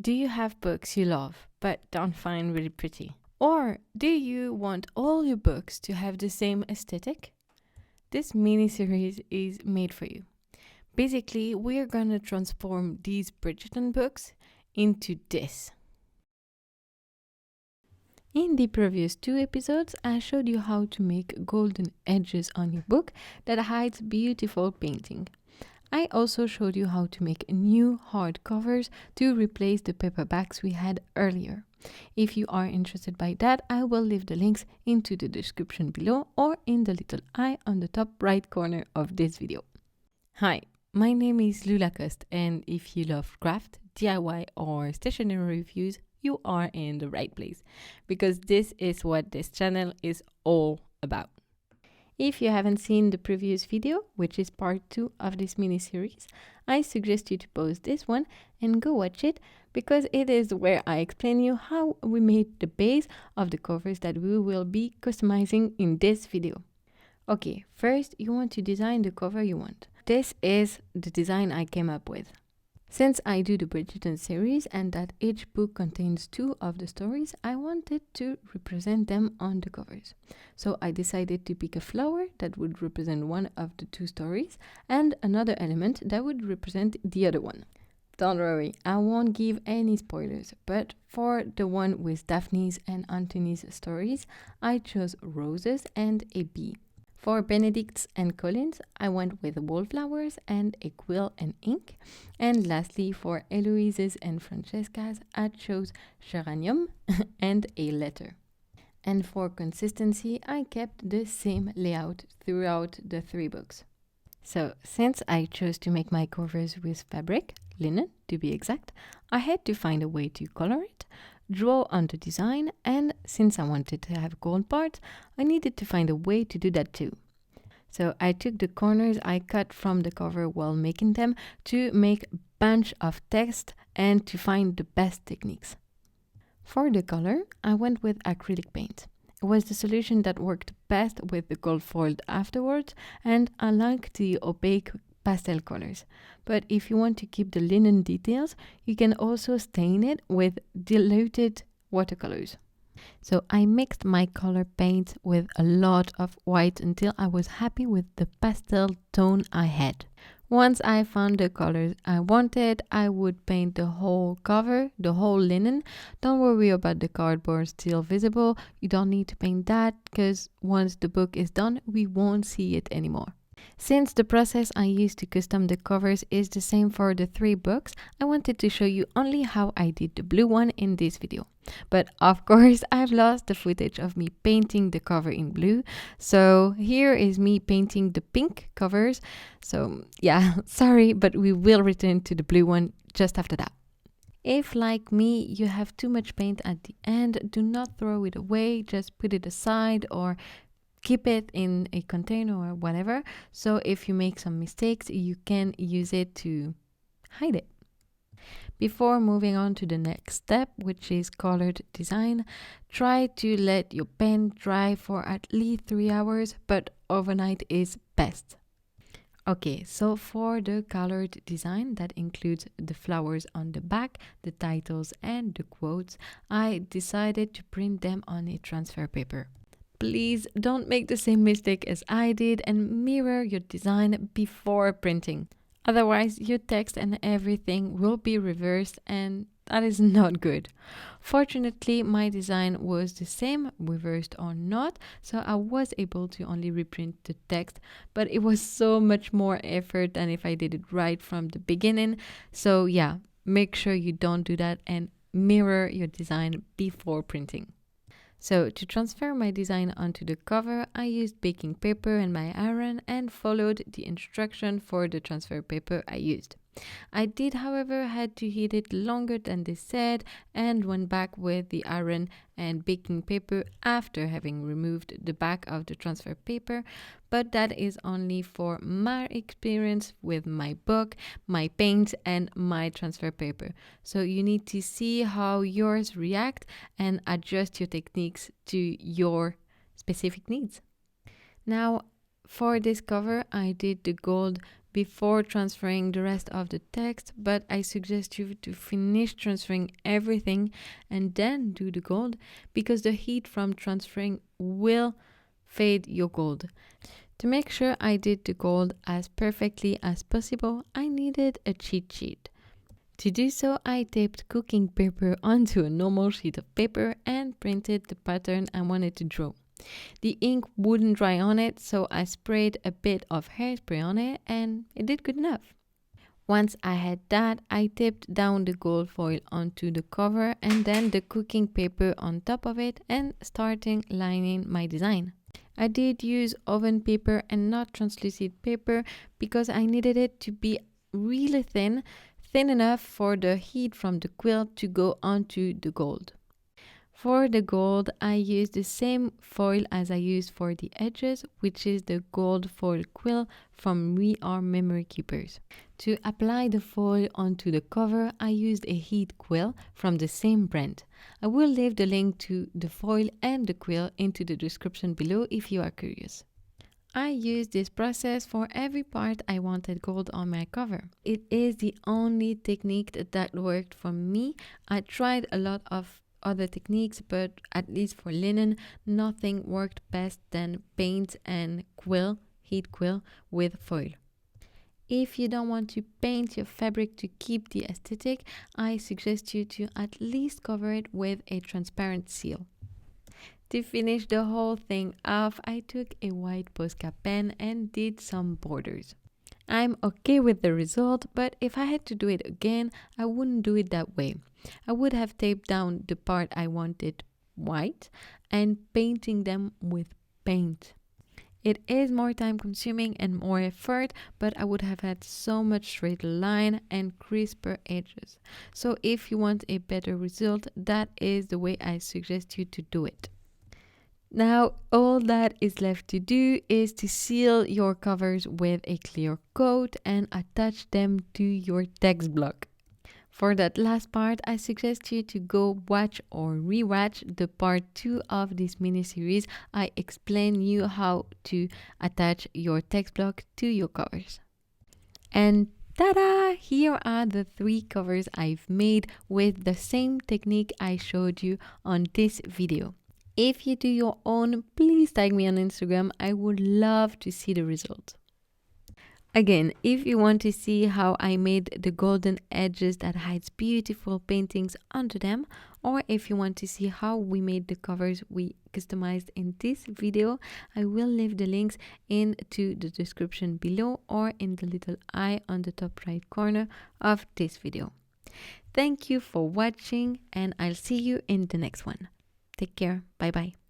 Do you have books you love but don't find really pretty? Or do you want all your books to have the same aesthetic? This mini series is made for you. Basically, we're gonna transform these Bridgerton books into this. In the previous 2 episodes, I showed you how to make golden edges on your book that hides beautiful painting. I also showed you how to make new hardcovers to replace the paperbacks we had earlier. If you are interested by that, I will leave the links into the description below or in the little eye on the top right corner of this video. Hi, my name is Lula Coste, and if you love craft, DIY or stationery reviews, you are in the right place, because this is what this channel is all about. If you haven't seen the previous video, which is part 2 of this mini-series, I suggest you to pause this one and go watch it, because it is where I explain you how we made the base of the covers that we will be customizing in this video. Okay, first you want to design the cover you want. This is the design I came up with. Since I do the Bridgerton series and that each book contains 2 of the stories, I wanted to represent them on the covers. So I decided to pick a flower that would represent one of the 2 stories and another element that would represent the other one. Don't worry, I won't give any spoilers, but for the one with Daphne's and Anthony's stories, I chose roses and a bee. For Benedict's and Colin's, I went with wallflowers and a quill and ink. And lastly, for Eloise's and Francesca's, I chose geranium and a letter. And for consistency, I kept the same layout throughout the 3 books. So, since I chose to make my covers with fabric, linen to be exact, I had to find a way to color it, draw on the design, and since I wanted to have gold parts, I needed to find a way to do that too. So I took the corners I cut from the cover while making them to make a bunch of text and to find the best techniques. For the color, I went with acrylic paint. It was the solution that worked best with the gold foiled afterwards, and I like the opaque pastel colors. But if you want to keep the linen details, you can also stain it with diluted watercolors. So I mixed my color paint with a lot of white until I was happy with the pastel tone I had. Once I found the colors I wanted, I would paint the whole cover, the whole linen. Don't worry about the cardboard still visible. You don't need to paint that, because once the book is done, we won't see it anymore. Since the process I used to custom the covers is the same for the 3 books, I wanted to show you only how I did the blue one in this video. But of course, I've lost the footage of me painting the cover in blue. So here is me painting the pink covers. So yeah, sorry, but we will return to the blue one just after that. If, like me, you have too much paint at the end, do not throw it away, just put it aside or keep it in a container or whatever. So if you make some mistakes, you can use it to hide it. Before moving on to the next step, which is colored design, try to let your pen dry for at least 3 hours, but overnight is best. Okay, so for the colored design that includes the flowers on the back, the titles and the quotes, I decided to print them on a transfer paper. Please don't make the same mistake as I did and mirror your design before printing. Otherwise, your text and everything will be reversed, and that is not good. Fortunately, my design was the same, reversed or not, so I was able to only reprint the text, but it was so much more effort than if I did it right from the beginning. So yeah, make sure you don't do that and mirror your design before printing. So to transfer my design onto the cover, I used baking paper and my iron and followed the instruction for the transfer paper I used. I did, however, had to heat it longer than they said and went back with the iron and baking paper after having removed the back of the transfer paper, but that is only for my experience with my book, my paint and my transfer paper. So you need to see how yours react and adjust your techniques to your specific needs. Now, for this cover, I did the gold before transferring the rest of the text, but I suggest you to finish transferring everything and then do the gold, because the heat from transferring will fade your gold. To make sure I did the gold as perfectly as possible, I needed a cheat sheet. To do so, I taped cooking paper onto a normal sheet of paper and printed the pattern I wanted to draw. The ink wouldn't dry on it, so I sprayed a bit of hairspray on it and it did good enough. Once I had that, I taped down the gold foil onto the cover and then the cooking paper on top of it and starting lining my design. I did use oven paper and not translucent paper because I needed it to be really thin enough for the heat from the quilt to go onto the gold. For the gold, I used the same foil as I used for the edges, which is the gold foil quill from We Are Memory Keepers. To apply the foil onto the cover, I used a heat quill from the same brand. I will leave the link to the foil and the quill into the description below if you are curious. I used this process for every part I wanted gold on my cover. It is the only technique that worked for me. I tried a lot of other techniques, but at least for linen, nothing worked best than paint and quill, heat quill with foil. If you don't want to paint your fabric to keep the aesthetic, I suggest you to at least cover it with a transparent seal. To finish the whole thing off, I took a white Posca pen and did some borders. I'm okay with the result, but if I had to do it again, I wouldn't do it that way. I would have taped down the part I wanted white and painting them with paint. It is more time consuming and more effort, but I would have had so much straighter line and crisper edges. So if you want a better result, that is the way I suggest you to do it. Now, all that is left to do is to seal your covers with a clear coat and attach them to your text block. For that last part, I suggest you to go watch or rewatch the part 2 of this mini-series. I explain you how to attach your text block to your covers. And ta-da! Here are the 3 covers I've made with the same technique I showed you on this video. If you do your own, please tag me on Instagram. I would love to see the result. Again, if you want to see how I made the golden edges that hides beautiful paintings under them, or if you want to see how we made the covers we customized in this video, I will leave the links into the description below or in the little eye on the top right corner of this video. Thank you for watching and I'll see you in the next one. Take care. Bye bye.